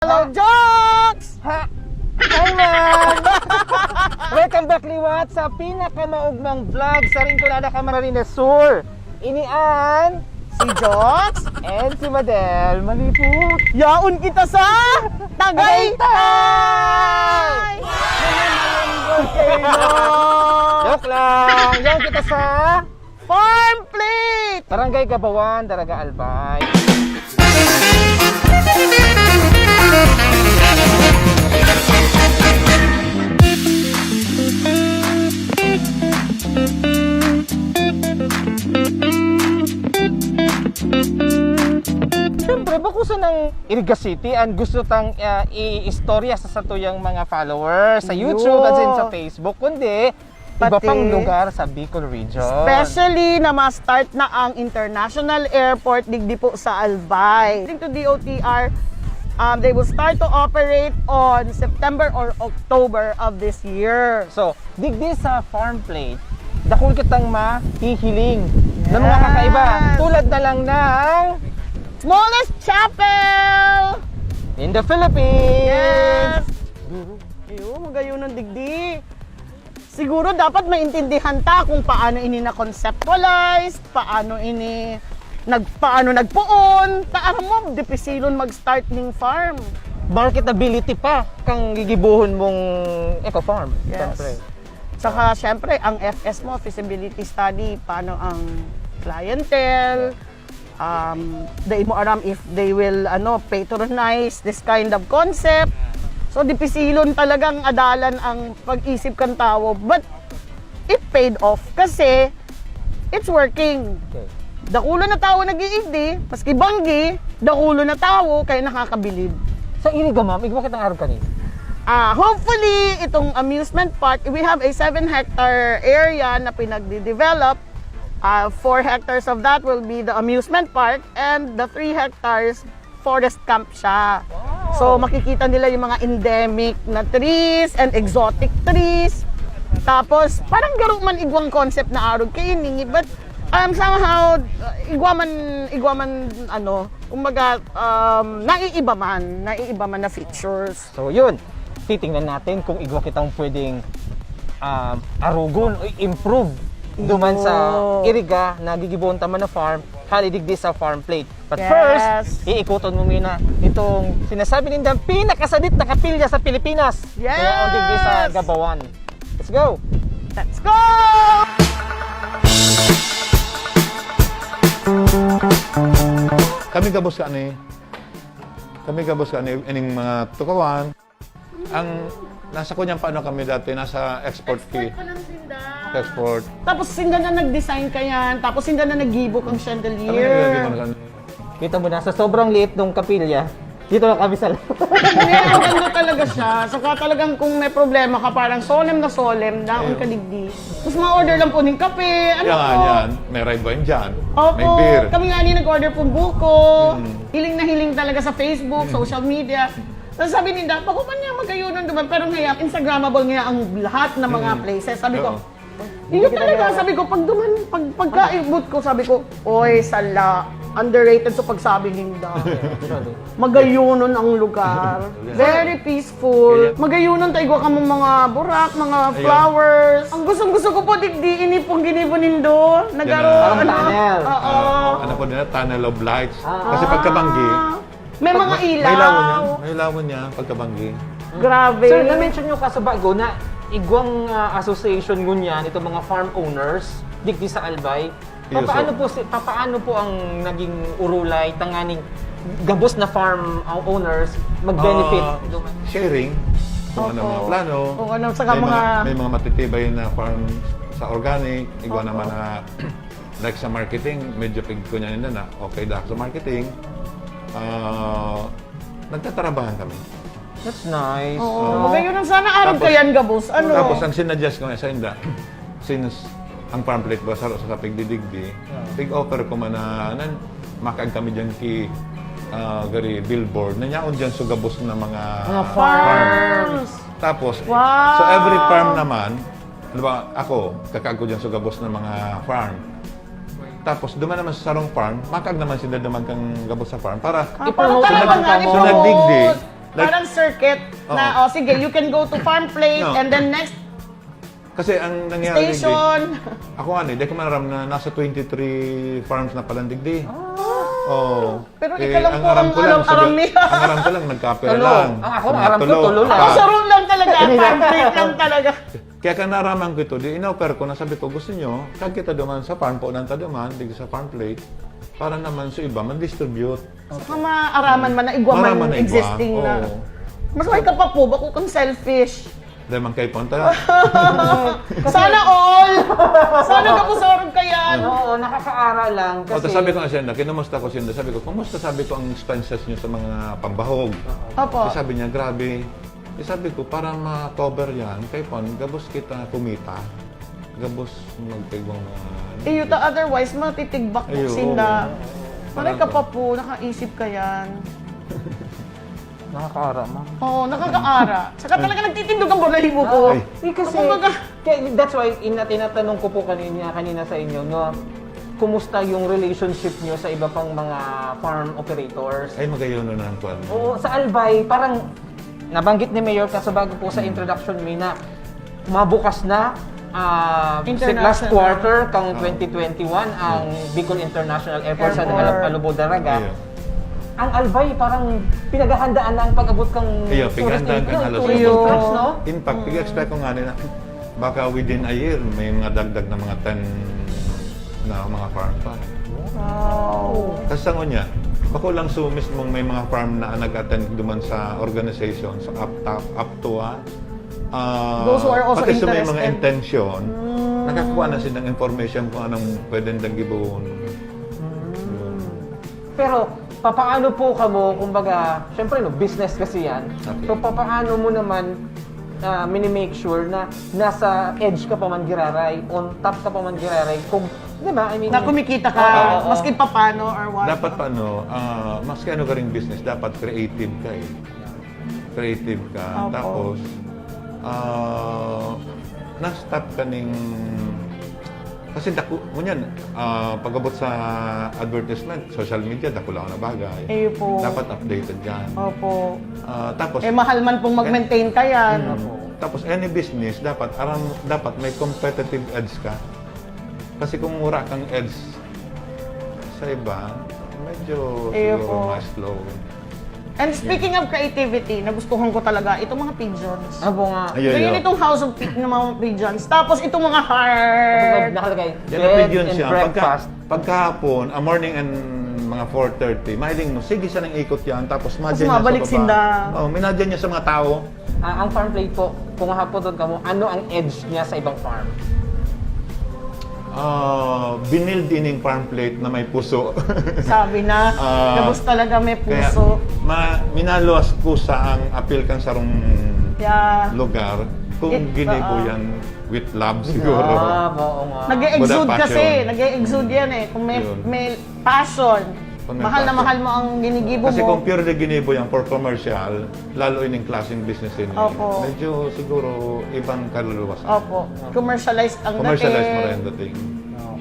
Hello, Jokes! Ha! Hi, man! Welcome back, Liwat, sa pinakamaugmang vlog sa Rinconada, Camarines Sur. Inian, Si Jokes? and si Madel Maliput. Yaon kita sa Tagaytay! Joke lang! Yan kita sa Farm Plate! Barangay Gabawan, Daraga Albay. Siyempre, bakusan ng Iriga City ang gusto tang i-istorya sa satuyang mga followers sa YouTube at sa Facebook, kundi iba Pati, pang lugar sa Bicol Region. especially na ma-start na ang International Airport digdi po sa Albay. According to DOTR, they will start to operate on September or October of this year. So, digdi sa farm plate, dakul kitang mahihiling ng mga kakaiba. Tulad na lang ng Smallest chapel! in the Philippines. Yes! Ayun, magayon ng digdi. Siguro dapat maintindihan ta kung paano ini na-conceptualize, paano nagpuon, taara mo, dipisilon mag-start ning farm. Marketability pa kang gigibuhon mong eco-farm. Yes. Siyempre. Saka syempre, ang FS mo, feasibility study, paano ang clientele, they mo aram if they will patronize this kind of concept. So dipisilon talagang adalan ang pag-isip kan tao, but it paid off kasi it's working. Okay. Dakulo na tao nag-iigdi, maski banggi, dakulo na tao kaya nakakabilib. Sa Iriga, ma'am, igwa kitang araw kanina. Hopefully, itong amusement park, we have a 7-hectare area na pinagde-develop. 4 hectares of that will be the amusement park and the 3 hectares forest camp siya. So makikita nila yung mga endemic na trees and exotic trees. Tapos parang garo man igwang concept na arog kay ningi, but somehow igwa man kumbaga naiiba man na features. So, yun. Titingnan natin kung igwa kitang pwedeng arugon o improve duman sa Iriga na gigibuhon tama na farm, halidigdi sa farm plate. But Yes. first, iikuton mo muna itong sinasabi nindang pinakasadit na kapilya sa Pilipinas. Yes! Kaya ang digdi sa Gabawan. Let's go! Let's go! Kami gabos ka ni ining mga tukawan. Ang nasa kunyang paano kami dati, nasa export fee. Export. Tapos sinda na nag-design ka yan, tapos sinda na nag-gibok ang Kami chandelier. Kita mo na, sa sobrang liit ng kapilya, dito lang kami sa Hindi, ang ganda talaga siya. Saka talagang kung may problema ka, parang solemn na solemn, daon ka digdi. Tapos ma-order lang po ng kape, ano po. Yan. May red wine dyan. Opo, May beer. kami nga ni nag-order pong buko. Hiling na hiling talaga sa Facebook, social media. Tapos sabi ni Dap, ako man niya magayunan duman, pero ngayon, Instagrammable nga ang lahat ng mga places. Sabi ko, yun talaga, sabi ko, pagkaibot ko, sabi ko, oy, sala, underrated sa pagsabing hinda. Magayunon ang lugar. Very peaceful. Magayunon tayo ka mong mga burak, mga flowers. Ang gusto ko po, digdi, ini pong ginibunindo. Nagaro, Parang tunnel. Oo. Ano po nila? Tunnel of lights. Kasi pagkabanggi, May mga ilaw. may ilawan niya pagkabanggi. Grabe. Sir, na-mention nyo ka sa bago na igwang association ngunyan, itong mga farm owners, digdi sa Albay. Yes, Papaano po ang naging urulay, tanganing gabos na farm owners mag-benefit? Sharing. Kung ano mga plano. Kung ano, saka may mga matitibay na farm sa organic. Igwa naman na like sa marketing, medyo pig ko niya na okay dahil sa marketing. Nagtatrabahan kami. That's nice. Oo. Magayunon sana araw Tapos- ka yan, gabos. Ano? Tapos ang sinadjust ko nga sa inda, since ang farm plate ba sa pigdidigdi, pig-offer ko man na makag kami dyan ki gari billboard na nyaon dyan so gabos na mga farms. Tapos, Wow! so every farm naman, diba, ako, kakag ko dyan so gabos na mga farm. Tapos duman naman sa sarong farm, makag naman sila duman kang gabos sa farm para I-promote Para naman talaga ka mo. so nagdigdi, parang circuit na, sige, you can go to farm plate No. and then next Kasi ang nangyari, station. ako di ko manaram na nasa 23 farms na palang digdi. Oh. Pero ikaw lang po ang ko lang, aram niya. Ang aram ko lang, nagkapera Tulo. lang. Ang ako, ang aram ko, tulo lang. Ako sarong lang talaga, farm plate lang talaga. Kaya ka naraman ko ito, di in-offer ko na sabi ko, gusto nyo, kag kita duman sa farm po ng taduman, di sa farm plate, para naman sa iba, man-distribute. Saka maaraman man na igwa Maraman man na igwa. existing na. Oo. Mas may ka pa po, bako kung selfish. Dahil man kayo punta. Sana all! Sana ka po sorong kayan. Oo, nakakaara lang. O, Kasi, tapos sabi ko nga siya, kinumusta ko siya, sabi ko, kumusta sabi ko ang expenses niyo sa mga pambahog? Opo. Sabi niya, grabe. Sabi ko, para ma-cover yan, kay Pon, gabos kita kumita. Gabos magpigong mga... Yuta, otherwise, matitigbak po Ayun. sinda. Maray ka Parang- pa po, nakaisip ka yan. nakakaara, ma. Oo, nakakaara. Saka talaga nagtitindog ang balahibo ko. Ay. Kasi, Kumbaga, that's why, tinatanong ko po kanina sa inyo, no, kumusta yung relationship nyo sa iba pang mga farm operators? Ay, magayon na ng kwan. Oo, sa Albay, parang nabanggit ni Mayor kaso bago po sa introduction may na mabukas na last International. quarter kang 2021 ang Bicol International Airport sa Airport. Alubo, Daraga. Ayun. Ang Albay parang pinaghahandaan na ang pag-abot kang Ayun, pinaghahandaan kang halos tourism Ayun. trips, no? In fact, expect ko nga nila, baka within a year, may mga dagdag na mga 10 na mga farm pa. wow. Kasi sa niya, bako lang so mismong may mga farm na nag-attend duman sa organization, so up to Those who are also pati sa may mga interested. intention, nakakuha na silang information kung anong pwedeng dagibon. Pero papaano po kamo, kumbaga, syempre no, business kasi yan. Okay. So papaano mo naman mini-make sure na nasa edge ka pa man giraray, on top ka pa man giraray, kung, di ba? I mean, Na kumikita ka, Oo. maski pa paano or what. Dapat paano, maski ano ka ring business, dapat creative ka eh. Creative ka. Opo. Tapos, na-stop ka ning... Kasi dako, ngunyan, pag-abot sa advertisement, social media, dako lang na bagay. Ayun po. Dapat updated yan. Opo. Tapos, Eh, mahal man pong mag-maintain ka yan. tapos any business, dapat may competitive edge ka. Kasi kung mura kang edge sa iba, medyo Ayun siguro po. mas slow. And speaking of creativity, nagustuhan ko talaga itong mga pigeons. Abo nga. Ayun, Ganyan yun. itong house of ng mga pigeons. Tapos itong mga heart. Nakalagay, Yan ang bed pigeon and siya. breakfast. Pagkahapon, morning and mga 4:30, mahiling mo, sige siya nang ikot yan, tapos madyan niya mabalik sa baba. sinda. Oh, minadyan niya sa mga tao. Ang farm plate po, kung hapon doon kamo, ano ang edge niya sa ibang farm? Binild ining farm plate na may puso. Sabi na, labos talaga may Kaya, puso. minaluwas ko sa ang appeal kang sarong Yeah. lugar. Kung ginibo yan with love siguro. Oo nga. Nag-e-exude Wala kasi. passion. Nag-e-exude yan eh. Kung may, Yun. may passion. Kung may Mahal na passion. mahal mo ang ginigibo Kasi mo. kung pure de ginibo yan for commercial, lalo ining klaseng business yun. Opo. Medyo siguro ibang kaluluwas. Opo. Commercialized ang Commercialized mo rin dating. dating.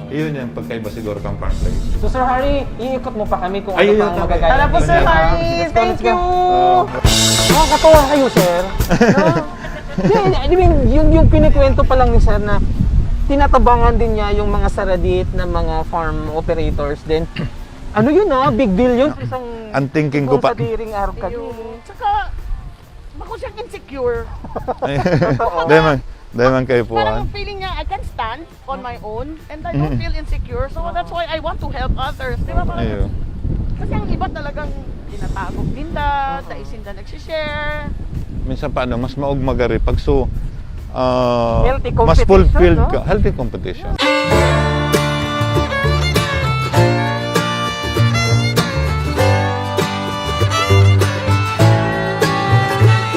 Iyon yung pagkaiba siguro kang farm plate. So Sir Harry, iikot mo pa kami kung Ay, ano yun, pa ang okay. magagaya. Tara po, Sir Ganyan. Harry. Let's go, Thank let's go. you. Nakakatawa kayo, sir. I mean, yung kinikwento pa lang ni sir na tinatabangan din niya yung mga saradit na mga farm operators din. Ano yun big deal yun sa isang Ang thinking ko pa, sa tiring araw ka. Tsaka, bako siyang insecure. dahil man kayo po. Parang feeling niya, I can stand on my own and I don't feel insecure. So that's why I want to help others. Di ba? Parang, Ayun. kasi ang iba talagang tinatagong dinda, daisinda nagsishare. Minsan paano, mas maugmagari pag so, Healthy mas competition, fulfilled no? ka. Healthy competition.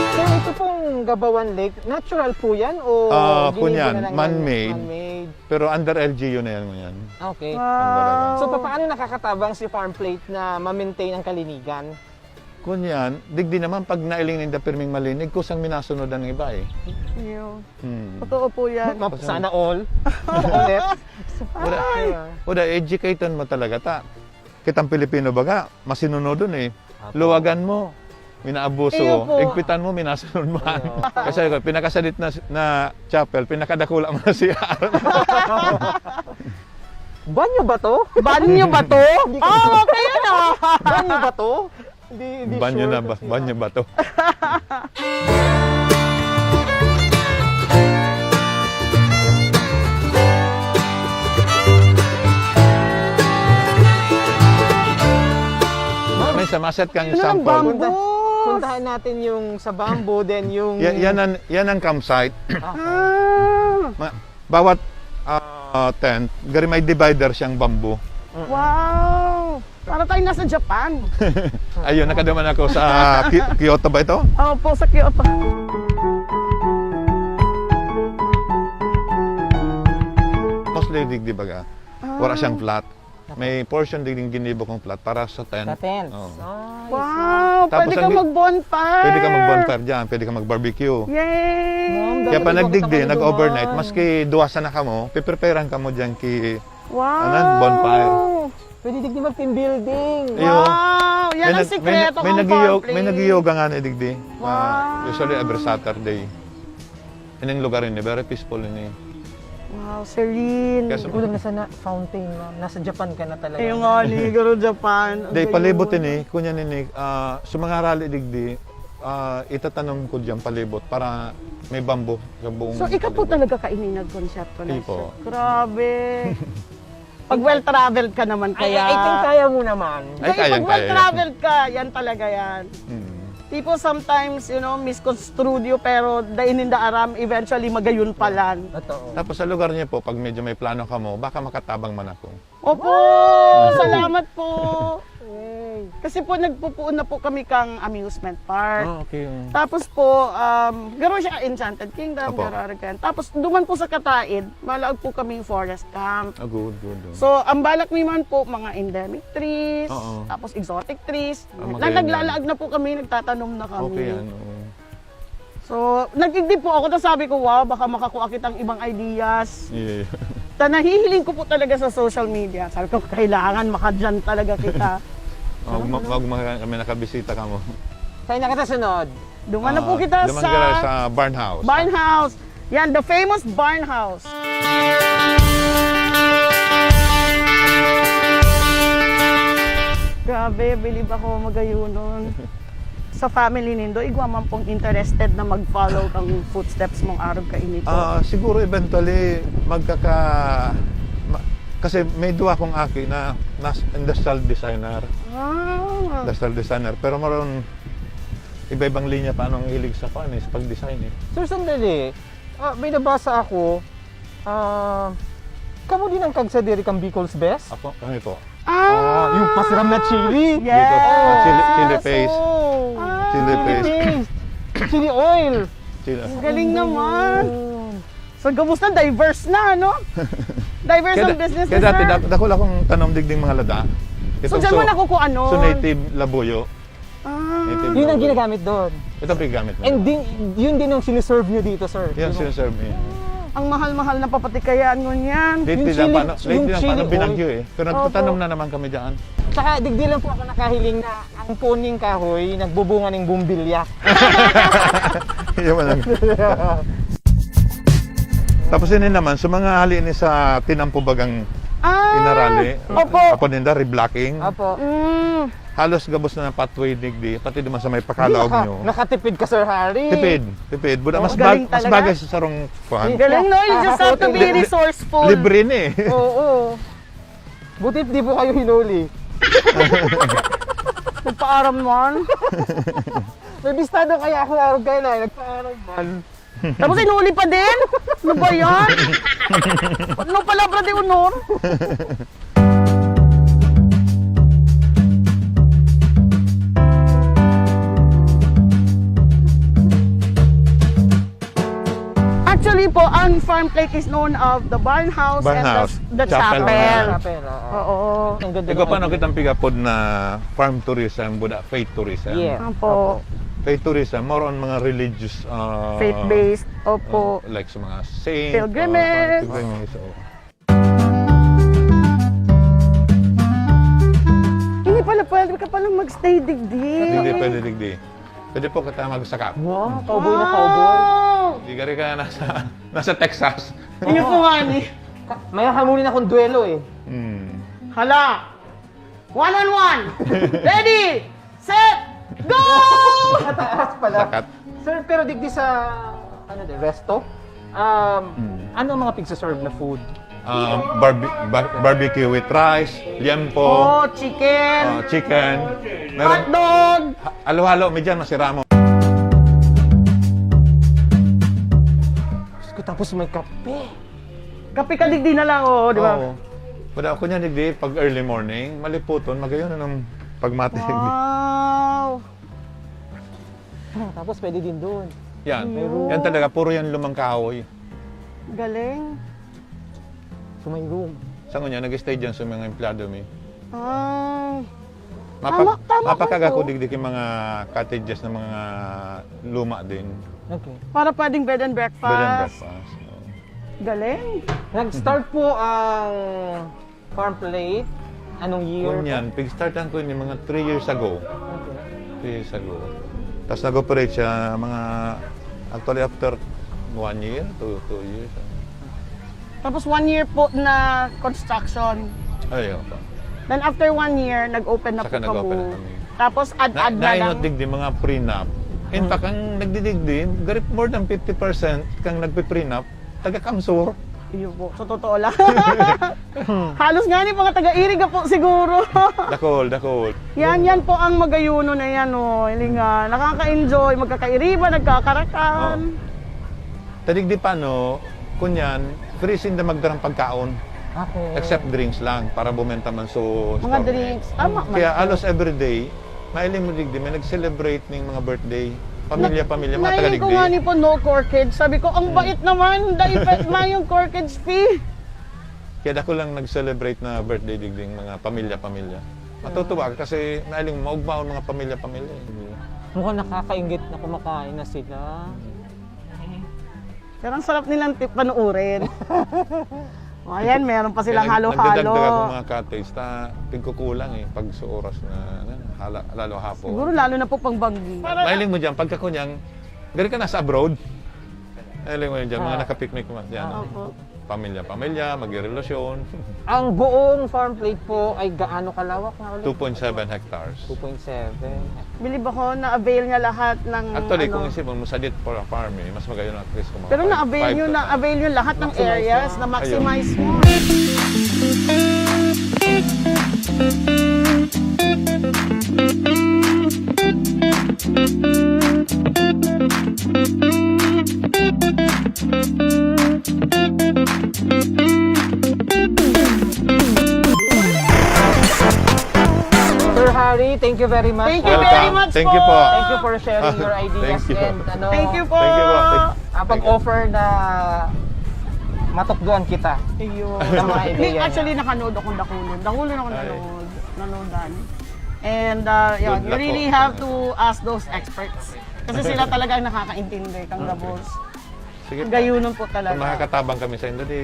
So ito pong Gabawan Lake, natural po yan o Po ginibo yan, na lang yan? man-made. Man-made. Pero under LGU na yan ngayon. Okay. Wow. So paano nakakatabang si farm plate na ma-maintain ang kalinigan? Kunyan, digdi naman pag nailing ng pirming malinig, kusang minasunod ng iba eh. Yun. Hmm. Totoo po yan. Sana all. Ulit. Uda, educated mo talaga ta. Kitang Pilipino baga, masinunod dun eh. Luwagan mo. minaabuso. Iyo po. Igpitan mo, minasunod mo. Kasi pinakasadit na chapel, pinakadakula mo na siya. Banyo ba to? Banyo ba to? Oh, okay yun ah. Banyo ba to? Hindi Banyo sure na ba? kasi. Banyo ba to? May samaset kang Ano ang sample. bamboo? Puntahan natin yung sa bamboo, then yung... Yan ang campsite. Ah, Bawat tent, gari may divider siyang bamboo. wow. Para tayo nasa Japan. Ayun, nakadaman ako sa Kyoto ba ito? Opo, sa Kyoto. Mostly digdi baga. Wala siyang flat. May portion din ginibo kong flat para sa tent. Sa tent. Oo. Wow, Tapos pwede ka ang- mag-bonfire. Pwede ka mag-bonfire dyan, pwede ka mag-barbecue. Yay! Kaya pa nagdigdi, Kapag nag-overnight, dumaan. maski duwasan na ka mo, pipreparehan ka mo dyan Wow! Ano, bonfire. Pwede digdi mag-team building. Iyo. Wow! Yan ang sikreto may ng may nag-yoga nga na digdi. Wow. Usually every Saturday. Yan ang lugar ini, very peaceful ini. Wow, serene. Kasi- Kulang na sana fountain, ma'am. Nasa Japan ka na talaga. Ayun nga, ni Garo Japan. Ang Day gayon. palibot ini, kunya nini, sa mga rally digdi, itatanom ko diyan palibot para may bamboo sa buong So, ikaw po palibot. talaga kainin nag-concept Hindi po. Grabe. Pag well-traveled ka naman Ay, kaya. I think kaya mo naman. Ay, Kaya kayang-kaya pag well-traveled ka, yan talaga yan. Mm. People sometimes, misconstrued you, pero dainin da aram, eventually magayon palan. Totoo. Tapos sa lugar niya po, pag medyo may plano ka mo, baka makatabang man ako. Opo! Salamat po! Kasi po, nagpupuon na po kami kang amusement park. Okay. Tapos po, garo siya Enchanted Kingdom, Opo. garo Aragan. Tapos duman po sa Kataid, malaag po kaming forest camp. Good. So, ang balak mi man po, mga endemic trees, Oo. tapos exotic trees. magayon Naglalaag na po kami, nagtatanom na kami. Okay yan. oo. So, nagigdi po ako, tapos sabi ko, wow, baka makakuha kitang ibang ideas. Yeah. Nahihiling ko po talaga sa social media. Sabi ko, kailangan makadyan talaga kita. Wag kami nakabisita ka mo. Saan na kita sunod? Duman na po kita Duman ka sa sa barn house. barn house. Yan, the famous barn house. Grabe, believe ako magayunon. Sa family nindo, igwa man pong interested na mag-follow kang footsteps mong araw ka inito. Siguro eventually kasi may duwa kong aki na industrial designer. Industrial designer. Pero maroon iba-ibang linya pa anong hilig sa panis pag-design eh. Sir, sandali. May nabasa ako. Kamo din ang kagsadiri kang Bicol's Best? Ako, kami po. Yung pasiram na chili. Yes! Chili paste. Oh. Chili paste. Chili oil. Chili. Galing naman. So, kamusta? Diverse na, no? Diverse ang business Kaya na, dati, sir. dako lang akong tanom digding mga lada. So, dyan mo nakukuha nun? So, native labuyo. Native Yun ang labuyo. ginagamit doon. Ito ang gamit mo. And yun din ang siniserve nyo dito, sir. Yan, sinaserve mo yan. Ang mahal-mahal na papatikayaan ngun yan. Lately chili- lang, yung lately lang chili paano oil. binagyo eh. Pero nagtatanong na naman kami dyan. Tsaka digdi lang po ako nakahiling na ang puning kahoy nagbubunga ng bumbilya. Yan man lang. Tapos yun naman, sa mga hali ni sa tinampubagang inarali, Opo. apo ninda, reblocking, Apo. halos gabos na ng pathway digdi, pati naman sa may pakalaog nyo. Nakatipid ka, Sir Harry. Tipid. Buda, mas, galing mas talaga. bagay sa sarong kuhan. Galing, no? You just have to be resourceful. Libre na eh. Oo. Buti di po kayo hinuli. Nagpaaram man. May bistado kaya ako araw kayo na. Nagpaaral man. Tapos inuli pa din? Ano ba yan? Ano palabra de honor? Actually po, ang farm plate is known of the barn house Barn and house, the chapel. chapel. Chapel, oo. Oo. Ang ganda Ikaw ng paano idea. kitang pigapod na farm tourism, buda faith tourism. Yeah. Opo. Faith tourism, more on mga religious Faith-based. Opo. like sa mga saint, Pilgrimage. pilgrimage. Hindi pala, pwede ka palang magstay digdi. Hindi pwede digdi. Pwede po kita magsakap. Wow, cowboy na cowboy. Di gari ka nasa Texas. Inyo po nga ni. May hamunin akong duelo eh. Hala! 1-on-1! Ready! Set! Go! Mataas pala. Sakat. Sir, pero digdi sa, resto? Ano ang mga pigsaserve na food? Barbecue with rice, liempo, Oh, chicken! chicken. Hotdog! Halo-halo, medyan masiramo. Tapos may kape. Kape kadigdi na lang, oh, di ba? Oo. Wala ako niya digdi, pag early morning, maliputon, magayon na ng pagmatig. Wow! Tapos pwede din doon. Yan. Yan talaga, puro yan lumang kahoy. Galing. So may room. Sa kanya, nag-stay dyan sa mga empleyado mi. Ay. Tama Mapakaga kayo. ko digdi yung mga cottages na mga luma din. Okay. Para pwedeng bed and breakfast. Bed and breakfast. Oo. Galing. Nag-start po ang farm plate. Anong year? Kung yan, pig-startan ko yun yung mga 3 years ago. Okay. 3 years ago. Tapos nag-operate siya mga, actually after 1 year, 2 years. Tapos 1 year po na construction. Ayun pa. Then after 1 year, nag-open na Saka po nag-open na kamo. kami. Tapos add-add na lang. Nainot digdi mga prenup. In fact, ang nagdidigdi, garip more than 50% kang nagpe-prenup, taga-Kamsur. Iyo po, sa totoo lang. Halos nga ni mga taga-Iriga po siguro. Dakol. yan po ang magayuno na yan, oh. Hilinga, nakaka-enjoy, magkakairiba, nagkakarakan. Tadigdi pa, no, kunyan, freezing na magdarang pagkaon. Okay. Except drinks lang, para bumenta man so Mga store. drinks, tama man. Kaya alos everyday, mailing mo digdi, may nag-celebrate ng mga birthday. Pamilya, mga Nahiling ko taga-digdi. nga ni po, no corkage. Sabi ko, ang bait naman, dapat ma yung corkage fee. Kaya dako lang nag-celebrate na birthday digding mga pamilya. Matutuwa ka kasi mailing maugmaon mga pamilya. Mukhang nakakaingit na kumakain na sila. Pero ang sarap nilang tip panuurin. O ayan, meron pa silang Kaya halo-halo. nagdadagdag ako mga cottage na pigkukulang pag sa oras na lalo hapon. Siguro lalo na po pang banggi. Mailing mo dyan, pagka kunyang, gari ka nasa abroad. Mailing mo dyan, mga nakapiknik mo dyan. Opo. Pamilya, magrelasyon. Ang buong farm plate po ay gaano kalawak nga ulit? 2.7 hectares. 2.7. Bilib ako, na-avail niya lahat ng Actually, ano. kung isipin mo sa dit for a farm, mas magayon at least kung mga Pero five- na-avail five nyo, to na-avail nyo lahat ng Maximize areas mo. na maximize mo. Sir Harry, thank you very much. Thank you very much Thank you po. Thank you for sharing your ideas Thank you. and ano, Thank you po. Thank you po. pag-offer na matukduan kita. Ayun. Ng mga ideya niya. Actually, nakanood akong Dakulon. Dakulon ako nanoodan. And yun, you luck really po. have to ask those experts. Kasi sila talaga ang nakakaintindi, Kang Gabos. Sige po. Gayunon po Kung talaga. makakatabang kami sa inyo, di...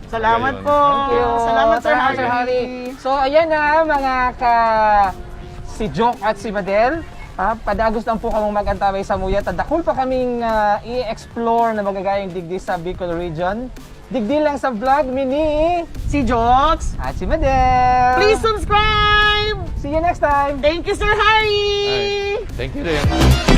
Salamat Gayon. po. Thank you. Salamat, Sir Salamat, Harry. So, ayan na, mga si Joke at si Madel. Padagos lang po kamong mag-antabay sa Muyat. At dakul pa kaming i-explore na magagayang digdi sa Bicol region. Digdi lang sa vlog, mini Si Jokes. at si Madel. Please subscribe. See you next time. Thank you, Sir Harry. Thank you rin.